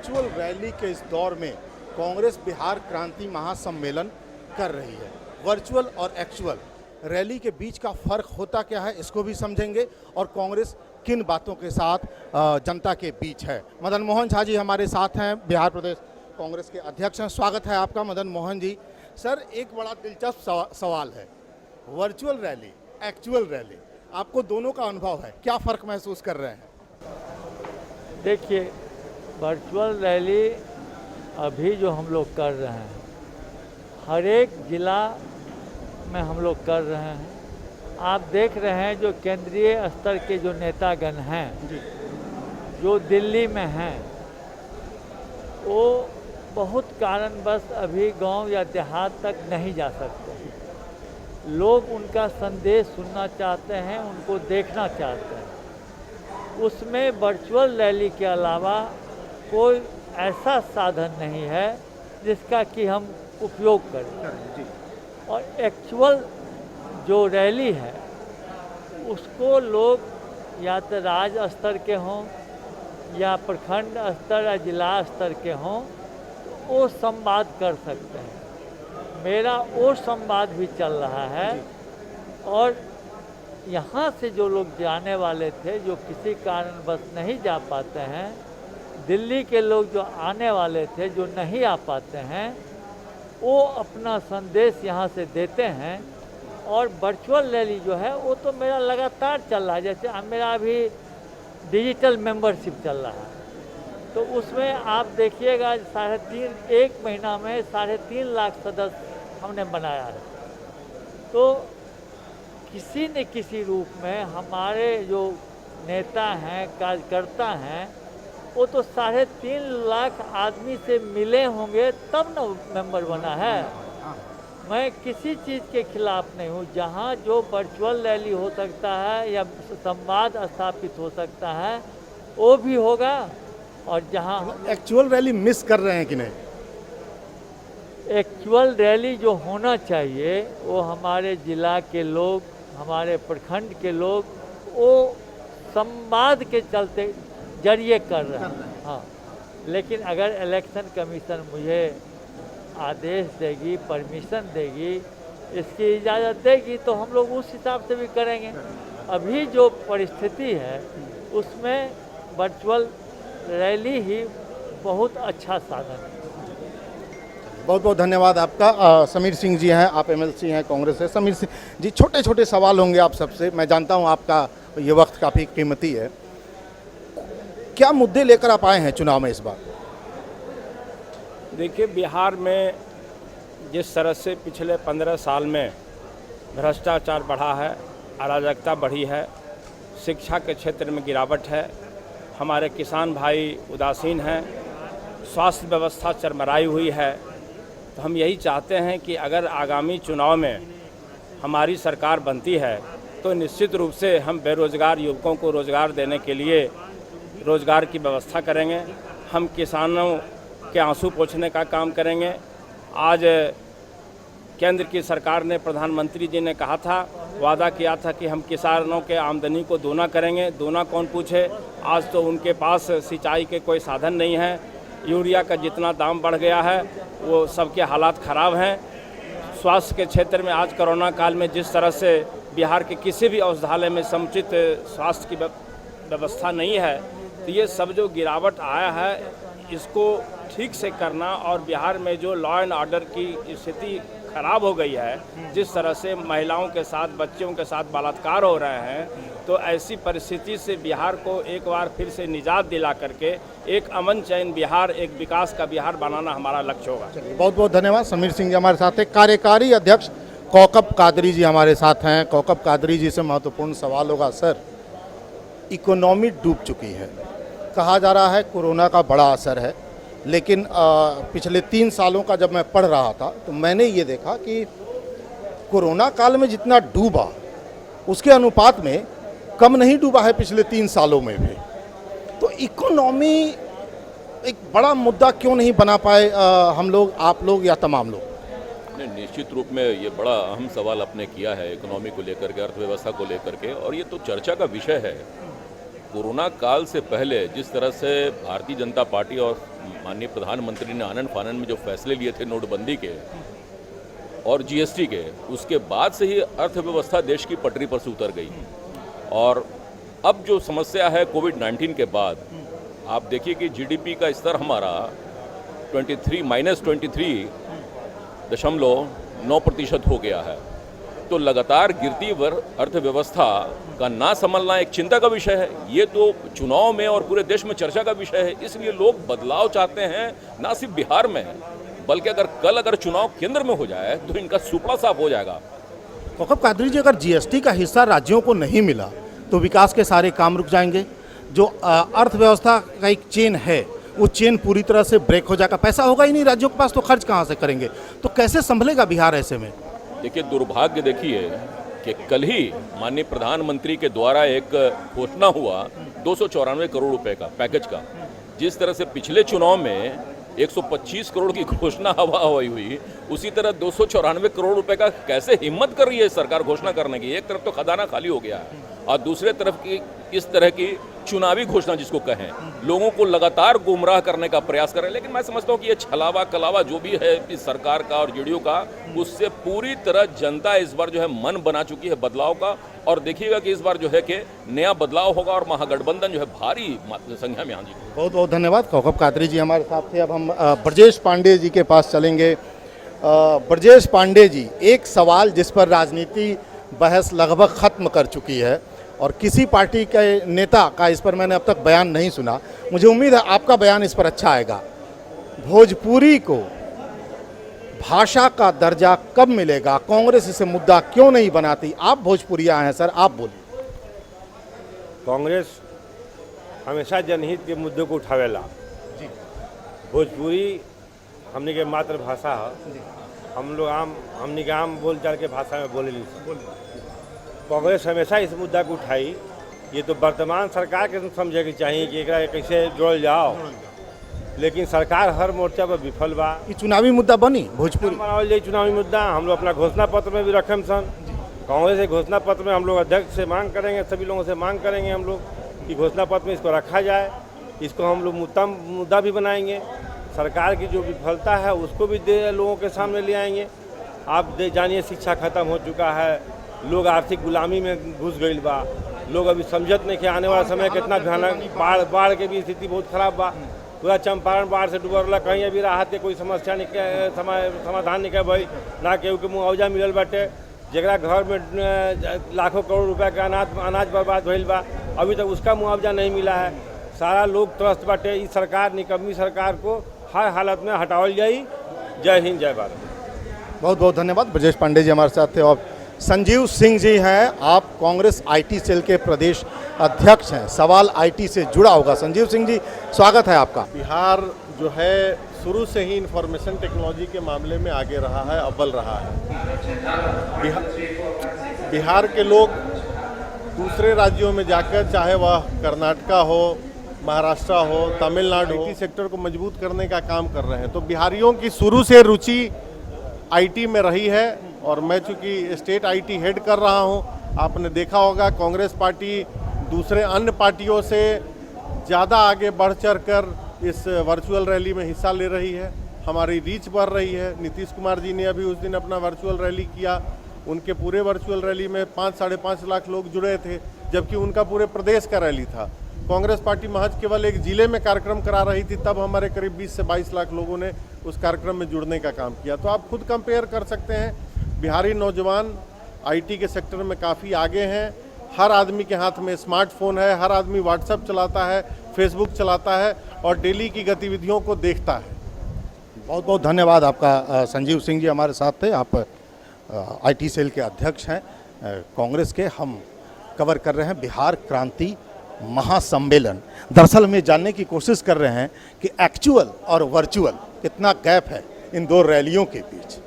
Virtual rally के इस दौर में कांग्रेस बिहार क्रांति महासम्मेलन कर रही है। वर्चुअल और एक्चुअल रैली के बीच का फर्क होता क्या है, इसको भी समझेंगे और कांग्रेस किन बातों के साथ जनता के बीच है। मदन मोहन झा जी हमारे साथ हैं, बिहार प्रदेश कांग्रेस के अध्यक्ष हैं। स्वागत है आपका मदन मोहन जी। सर, एक बड़ा दिलचस्प सवाल है, वर्चुअल रैली, एक्चुअल रैली, आपको दोनों का अनुभव है, क्या फ़र्क महसूस कर रहे हैं? देखिए, वर्चुअल रैली अभी जो हम लोग कर रहे हैं, हर एक ज़िला में हम लोग कर रहे हैं। आप देख रहे हैं जो केंद्रीय स्तर के जो नेतागण हैं जी। जो दिल्ली में हैं, वो बहुत कारणवश अभी गांव या देहात तक नहीं जा सकते। लोग उनका संदेश सुनना चाहते हैं, उनको देखना चाहते हैं। उसमें वर्चुअल रैली के अलावा कोई ऐसा साधन नहीं है जिसका कि हम उपयोग करें। और एक्चुअल जो रैली है उसको लोग या तो राज्य स्तर के हों या प्रखंड स्तर या जिला स्तर के हों, तो वो संवाद कर सकते हैं। मेरा वो संवाद भी चल रहा है। और यहाँ से जो लोग जाने वाले थे, जो किसी कारणवश नहीं जा पाते हैं, दिल्ली के लोग जो आने वाले थे, जो नहीं आ पाते हैं, वो अपना संदेश यहाँ से देते हैं। और वर्चुअल रैली जो है वो तो मेरा लगातार चल रहा है। जैसे मेरा अभी डिजिटल मेंबरशिप चल रहा है, तो उसमें आप देखिएगा 3.5 एक महीना में 3.5 लाख सदस्य हमने बनाया है। तो किसी न किसी रूप में हमारे जो नेता हैं, कार्यकर्ता हैं, वो तो 3.5 लाख आदमी से मिले होंगे तब न मेंबर बना है। मैं किसी चीज़ के खिलाफ नहीं हूँ। जहाँ जो वर्चुअल रैली हो सकता है या संवाद स्थापित हो सकता है वो भी होगा। और जहाँ एक्चुअल रैली मिस कर रहे हैं कि नहीं? एक्चुअल रैली जो होना चाहिए वो हमारे ज़िला के लोग, हमारे प्रखंड के लोग, वो संवाद के चलते जरिए कर रहे हैं। हाँ, लेकिन अगर इलेक्शन कमीशन मुझे आदेश देगी, परमिशन देगी, इसकी इजाज़त देगी, तो हम लोग उस हिसाब से भी करेंगे। अभी जो परिस्थिति है उसमें वर्चुअल रैली ही बहुत अच्छा साधन है। बहुत बहुत धन्यवाद आपका। समीर सिंह जी हैं, आप एमएलसी हैं कांग्रेस से। समीर सिंह जी, छोटे छोटे सवाल होंगे आप सबसे, मैं जानता हूं आपका ये वक्त काफ़ी कीमती है। क्या मुद्दे लेकर आप आए हैं चुनाव में इस बार? देखिए, बिहार में जिस तरह से पिछले 15 साल में भ्रष्टाचार बढ़ा है, अराजकता बढ़ी है, शिक्षा के क्षेत्र में गिरावट है, हमारे किसान भाई उदासीन हैं, स्वास्थ्य व्यवस्था चरमराई हुई है, तो हम यही चाहते हैं कि अगर आगामी चुनाव में हमारी सरकार बनती है तो निश्चित रूप से हम बेरोज़गार युवकों को रोज़गार देने के लिए रोज़गार की व्यवस्था करेंगे। हम किसानों के आंसू पोंछने का काम करेंगे। आज केंद्र की सरकार ने, प्रधानमंत्री जी ने कहा था, वादा किया था कि हम किसानों के आमदनी को दोना करेंगे। दोना कौन पूछे, आज तो उनके पास सिंचाई के कोई साधन नहीं है। यूरिया का जितना दाम बढ़ गया है वो सबके हालात ख़राब हैं। स्वास्थ्य के क्षेत्र में आज कोरोना काल में जिस तरह से बिहार के किसी भी औषधालय में समुचित स्वास्थ्य की व्यवस्था नहीं है, तो ये सब जो गिरावट आया है इसको ठीक से करना, और बिहार में जो लॉ एंड ऑर्डर की स्थिति खराब हो गई है, जिस तरह से महिलाओं के साथ, बच्चों के साथ बलात्कार हो रहे हैं, तो ऐसी परिस्थिति से बिहार को एक बार फिर से निजात दिला करके एक अमन चैन बिहार, एक विकास का बिहार बनाना हमारा लक्ष्य होगा। बहुत बहुत धन्यवाद। समीर सिंह जी हमारे साथ हैं। कार्यकारी अध्यक्ष कौकब कादरी जी हमारे साथ हैं। कौकब कादरी जी से महत्वपूर्ण सवाल होगा। सर, इकोनॉमी डूब चुकी है, कहा जा रहा है कोरोना का बड़ा असर है, लेकिन पिछले 3 सालों का जब मैं पढ़ रहा था तो मैंने ये देखा कि कोरोना काल में जितना डूबा उसके अनुपात में कम नहीं डूबा है पिछले 3 सालों में भी। तो इकोनॉमी एक बड़ा मुद्दा क्यों नहीं बना पाए हम लोग, आप लोग या तमाम लोग? नहीं, निश्चित रूप में ये बड़ा अहम सवाल आपने किया है इकोनॉमी को लेकर के, अर्थव्यवस्था को लेकर के, और ये तो चर्चा का विषय है। कोरोना काल से पहले जिस तरह से भारतीय जनता पार्टी और माननीय प्रधानमंत्री ने आनन फानन में जो फैसले लिए थे नोटबंदी के और जीएसटी के, उसके बाद से ही अर्थव्यवस्था देश की पटरी पर से उतर गई। और अब जो समस्या है कोविड-19 के बाद, आप देखिए कि जीडीपी का स्तर हमारा -23.9% हो गया है। तो लगातार गिरती अर्थव्यवस्था का ना संभलना एक चिंता का विषय है। ये तो चुनाव में और पूरे देश में चर्चा का विषय है। इसलिए लोग बदलाव चाहते हैं, ना सिर्फ बिहार में, बल्कि अगर चुनाव केंद्र में हो जाए तो इनका सुपड़ा साफ हो जाएगा। कौकब कादरी जी, अगर जीएसटी का हिस्सा राज्यों को नहीं मिला तो विकास के सारे काम रुक जाएंगे। जो अर्थव्यवस्था का एक चेन है, वो चेन पूरी तरह से ब्रेक हो जाएगा। पैसा होगा ही नहीं राज्यों के पास, तो खर्च कहाँ से करेंगे? तो कैसे संभलेगा बिहार ऐसे में? देखिए, दुर्भाग्य देखिए कि कल ही माननीय प्रधानमंत्री के द्वारा एक घोषणा हुआ 294 करोड़ रुपए का पैकेज का। जिस तरह से पिछले चुनाव में 125 करोड़ की घोषणा हवा हवाई हुई, उसी तरह 294 करोड़ रुपए का कैसे हिम्मत कर रही है सरकार घोषणा करने की? एक तरफ तो खजाना खाली हो गया है और दूसरे तरफ की इस तरह की चुनावी घोषणा जिसको कहें, लोगों को लगातार गुमराह करने का प्रयास कर रहे हैं। लेकिन मैं समझता हूँ कि ये छलावा कलावा जो भी है इस सरकार का और जेडीयू का, उससे पूरी तरह जनता इस बार जो है मन बना चुकी है बदलाव का। और देखिएगा कि इस बार जो है कि नया बदलाव होगा और महागठबंधन जो है भारी संख्या में। हाँ जी, बहुत बहुत धन्यवाद। कौकब कादरी जी हमारे साथ थे। अब हम ब्रजेश पांडे जी के पास चलेंगे। ब्रजेश पांडे जी, एक सवाल जिस पर राजनीति बहस लगभग खत्म कर चुकी है और किसी पार्टी के नेता का इस पर मैंने अब तक बयान नहीं सुना, मुझे उम्मीद है आपका बयान इस पर अच्छा आएगा। भोजपुरी को भाषा का दर्जा कब मिलेगा? कांग्रेस इसे मुद्दा क्यों नहीं बनाती? आप भोजपुरिया हैं सर, आप बोलिए। कांग्रेस हमेशा जनहित के मुद्दों को उठावेला। भोजपुरी हमने के मातृभाषा है। हमने के आम बोलचाल के भाषा में बोले। कांग्रेस हमेशा इस मुद्दा को उठाई। ये तो वर्तमान सरकार के समझे के चाहिए कि एकरा कैसे जोड़ जाओ, लेकिन सरकार हर मोर्चा पर विफल बा। ये चुनावी मुद्दा बनी भोजपुरी बनावल जाए चुनावी मुद्दा। हम लोग अपना घोषणा पत्र में भी रखें सन। कांग्रेस के घोषणा पत्र में हम लोग अध्यक्ष से मांग करेंगे, सभी लोगों से मांग करेंगे हम लोग कि घोषणा पत्र में इसको रखा जाए। इसको हम लोग मुद्दा भी बनाएंगे। सरकार की जो विफलता है उसको भी लोगों के सामने ले आएंगे। आप जानिए, शिक्षा खत्म हो चुका है, लोग आर्थिक गुलामी में घुस गई बा। लोग अभी समझत नहीं कि आने वाला समय कितना भयानक, बाढ़ के भी स्थिति बहुत खराब बा। पूरा चंपारण बाढ़ से डूबल रहा। कहीं अभी राहत के कोई समस्या समाधान नहीं भाई ना। केहू के मुआवजा मिलल बाटे। जरा घर में लाखों करोड़ रुपया का अनाज बर्बाद भइल बा, अभी तक उसका मुआवजा नहीं मिला है। सारा लोग त्रस्त बाटे। इस सरकार, निकम्मी सरकार को हर हालत में हटावल जाई। जय हिंद, जय भारत। बहुत बहुत धन्यवाद। ब्रजेश पांडे जी हमारे साथ थे। और संजीव सिंह जी हैं, आप कांग्रेस आईटी सेल के प्रदेश अध्यक्ष हैं। सवाल आईटी से जुड़ा होगा। संजीव सिंह जी, स्वागत है आपका। बिहार जो है शुरू से ही इंफॉर्मेशन टेक्नोलॉजी के मामले में आगे रहा है, अव्वल रहा है। बिहार के लोग दूसरे राज्यों में जाकर, चाहे वह कर्नाटका हो, महाराष्ट्र हो, तमिलनाडु हो, आईटी सेक्टर को मजबूत करने का काम कर रहे हैं। तो बिहारियों की शुरू से रुचि आईटी में रही है। और मैं चूँकि स्टेट आईटी हेड कर रहा हूं, आपने देखा होगा कांग्रेस पार्टी दूसरे अन्य पार्टियों से ज़्यादा आगे बढ़ चढ़ कर इस वर्चुअल रैली में हिस्सा ले रही है। हमारी रीच बढ़ रही है। नीतीश कुमार जी ने अभी उस दिन अपना वर्चुअल रैली किया। उनके पूरे वर्चुअल रैली में 5-5.5 लाख लोग जुड़े थे, जबकि उनका पूरे प्रदेश का रैली था। कांग्रेस पार्टी महज केवल एक जिले में कार्यक्रम करा रही थी, तब हमारे करीब 20 से 22 लाख लोगों ने उस कार्यक्रम में जुड़ने का काम किया। तो आप खुद कंपेयर कर सकते हैं। बिहारी नौजवान आईटी के सेक्टर में काफ़ी आगे हैं। हर आदमी के हाथ में स्मार्टफोन है, हर आदमी व्हाट्सएप चलाता है, फेसबुक चलाता है और डेली की गतिविधियों को देखता है। बहुत बहुत धन्यवाद आपका। संजीव सिंह जी हमारे साथ थे। आप आईटी सेल के अध्यक्ष हैं कांग्रेस के। हम कवर कर रहे हैं बिहार क्रांति महासम्मेलन। दरअसल में जानने की कोशिश कर रहे हैं कि एक्चुअल और वर्चुअल कितना गैप है इन दो रैलियों के बीच।